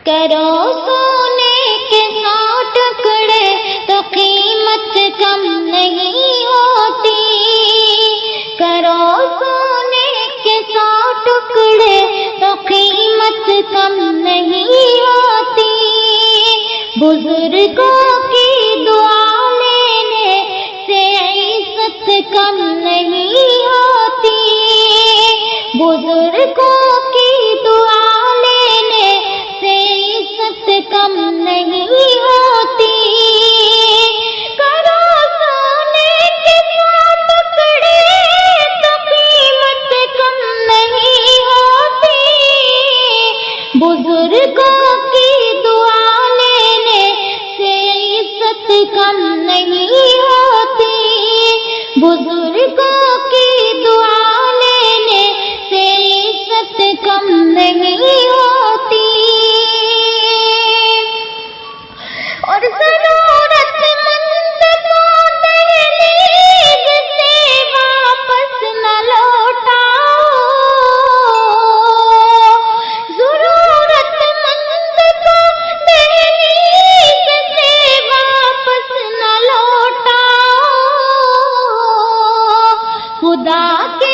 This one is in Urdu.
کرو سونے کے 100 ٹکڑے تو قیمت کم نہیں ہوتی، کرو سونے کے 100 ٹکڑے تو قیمت کم نہیں ہوتی، بزرگوں کی دعا لینے سے عزت کم نہیں ہوتی، بزرگوں کی دعا لینے سے عزت کم نہیں ہوتی، کرو سونے کے 100 ٹکڑے تو قیمت کم نہیں ہوتی، بزرگوں کی دعا لینے سے عزت کم نہیں ہوتی، بزرگوں کی دعا لینے سے عزت کم نہیں ہوتی، اور ضرورت مند کو دہلیز سے واپس نہ لوٹاؤ، ضرورت مند کو دہلیز سے واپس نہ لوٹاؤ، خدا کے